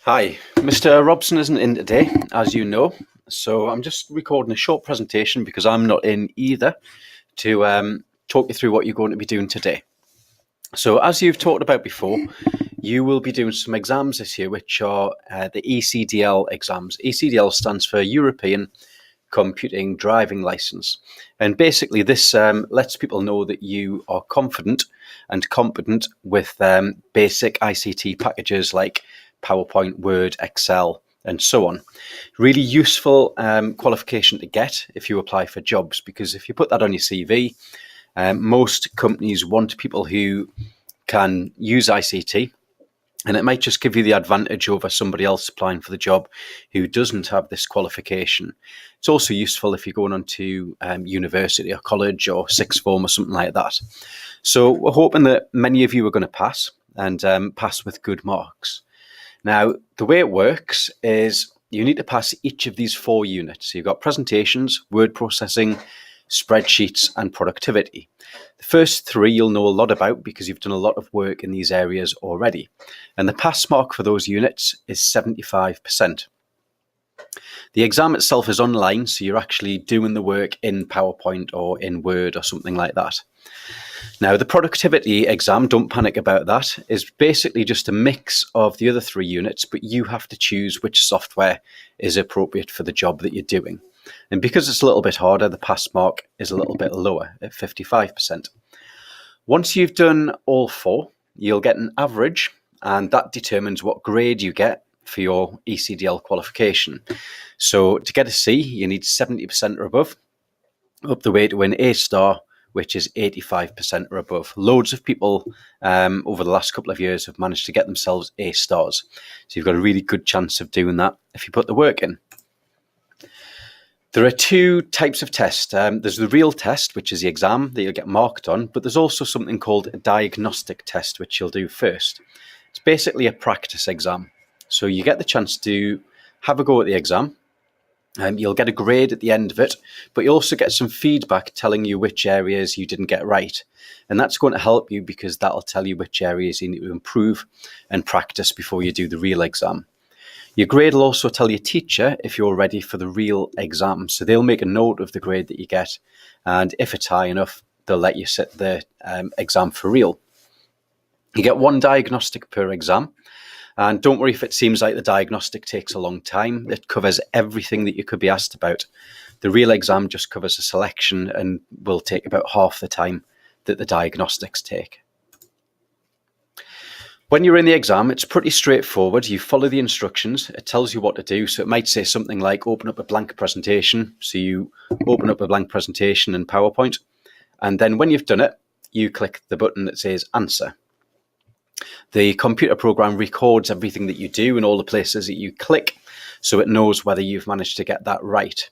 Hi, Mr. Robson isn't in today, as you know, so I'm just recording a short presentation because I'm not in either to talk you through what you're going to be doing today. So, as you've talked about before, you will be doing some exams this year, which are the ECDL exams. ECDL stands for European Computing Driving License, and basically this lets people know that you are confident and competent with basic ICT packages like PowerPoint, Word, Excel, and so on. Really useful qualification to get if you apply for jobs, because if you put that on your CV, most companies want people who can use ICT, and it might just give you the advantage over somebody else applying for the job who doesn't have this qualification. It's also useful if you're going on to university or college or sixth form or something like that. So we're hoping that many of you are going to pass and pass with good marks. Now, the way it works is you need to pass each of these 4 units. So you've got presentations, word processing, spreadsheets, and productivity. The first 3 you'll know a lot about because you've done a lot of work in these areas already. And the pass mark for those units is 75%. The exam itself is online, so you're actually doing the work in PowerPoint or in Word or something like that. Now, the productivity exam, don't panic about that, is basically just a mix of the other 3 units, but you have to choose which software is appropriate for the job that you're doing. And because it's a little bit harder, the pass mark is a little bit lower at 55%. Once you've done all 4, you'll get an average, and that determines what grade you get for your ECDL qualification. So to get a C, you need 70% or above, up the way to an A star, which is 85% or above. Loads of people over the last couple of years have managed to get themselves A stars. So you've got a really good chance of doing that if you put the work in. There are 2 types of tests. There's the real test, which is the exam that you'll get marked on, but there's also something called a diagnostic test, which you'll do first. It's basically a practice exam. So you get the chance to have a go at the exam. You'll get a grade at the end of it, but you also get some feedback telling you which areas you didn't get right. And that's going to help you because that'll tell you which areas you need to improve and practice before you do the real exam. Your grade will also tell your teacher if you're ready for the real exam. So they'll make a note of the grade that you get. And if it's high enough, they'll let you sit the exam for real. You get 1 diagnostic per exam. And don't worry if it seems like the diagnostic takes a long time. It covers everything that you could be asked about. The real exam just covers a selection and will take about half the time that the diagnostics take. When you're in the exam, it's pretty straightforward. You follow the instructions. It tells you what to do. So it might say something like open up a blank presentation. So you open up a blank presentation in PowerPoint. And then when you've done it, you click the button that says answer. The computer program records everything that you do and all the places that you click, so it knows whether you've managed to get that right.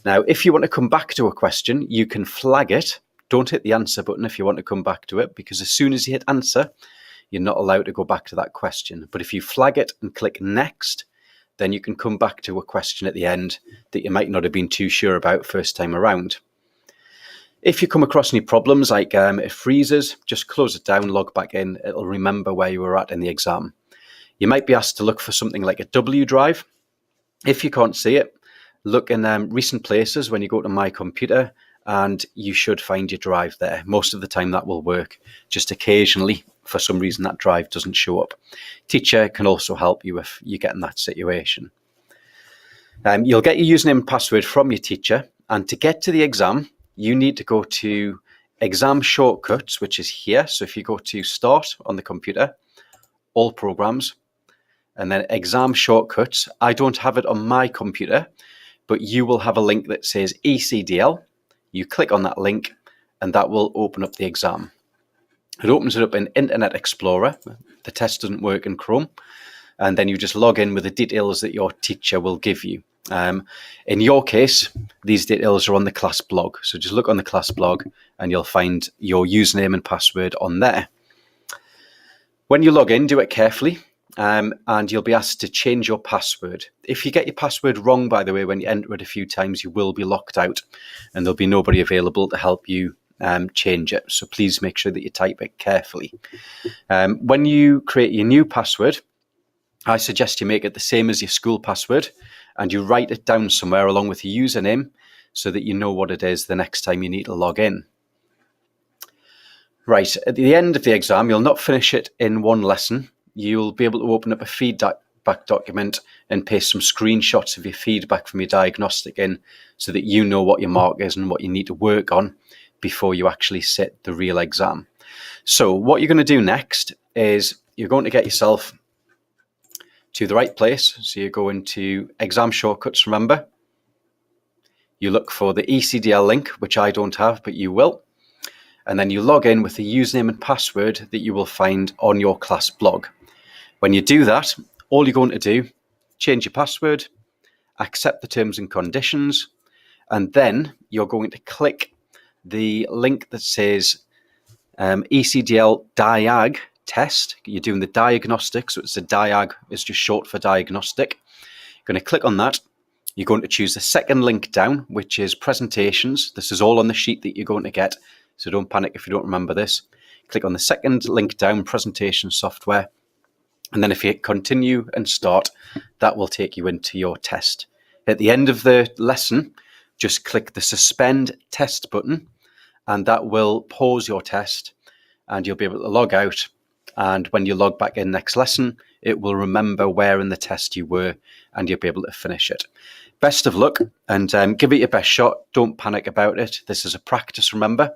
Now, if you want to come back to a question, you can flag it. Don't hit the answer button if you want to come back to it, because as soon as you hit answer, you're not allowed to go back to that question. But if you flag it and click next, then you can come back to a question at the end that you might not have been too sure about first time around. If you come across any problems, like it freezes, just close it down, log back in. It'll remember where you were at in the exam. You might be asked to look for something like a W drive. If you can't see it, look in recent places when you go to My Computer, and you should find your drive there. Most of the time that will work. Just occasionally, for some reason, that drive doesn't show up. Teacher can also help you if you get in that situation. You'll get your username and password from your teacher, and to get to the exam, you need to go to Exam Shortcuts, which is here. So if you go to Start on the computer, All Programs, and then Exam Shortcuts, I don't have it on my computer, but you will have a link that says ECDL. You click on that link, and that will open up the exam. It opens it up in Internet Explorer. The test doesn't work in Chrome. And then you just log in with the details that your teacher will give you. In your case, these details are on the class blog. So just look on the class blog and you'll find your username and password on there. When you log in, do it carefully, and you'll be asked to change your password. If you get your password wrong, by the way, when you enter it a few times, you will be locked out and there'll be nobody available to help you change it. So please make sure that you type it carefully. When you create your new password, I suggest you make it the same as your school password and you write it down somewhere along with your username so that you know what it is the next time you need to log in. Right, at the end of the exam, you'll not finish it in one lesson. You'll be able to open up a feedback document and paste some screenshots of your feedback from your diagnostic in so that you know what your mark is and what you need to work on before you actually sit the real exam. So what you're going to do next is you're going to get yourself to the right place. So you go into exam shortcuts, remember. You look for the ECDL link, which I don't have, but you will. And then you log in with the username and password that you will find on your class blog. When you do that, all you're going to do, change your password, accept the terms and conditions, and then you're going to click the link that says ECDL Diag test. You're doing the diagnostic, so it's a Diag, it's just short for diagnostic. You're going to click on that. You're going to choose the second link down, which is presentations. This is all on the sheet that you're going to get, so don't panic if you don't remember this. Click on the second link down, presentation software, and then if you hit continue and start, that will take you into your test. At the end of the lesson, just click the suspend test button, and that will pause your test, and you'll be able to log out. And when you log back in next lesson, it will remember where in the test you were, and you'll be able to finish it. Best of luck, and give it your best shot. Don't panic about it. This is a practice, remember,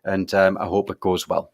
and I hope it goes well.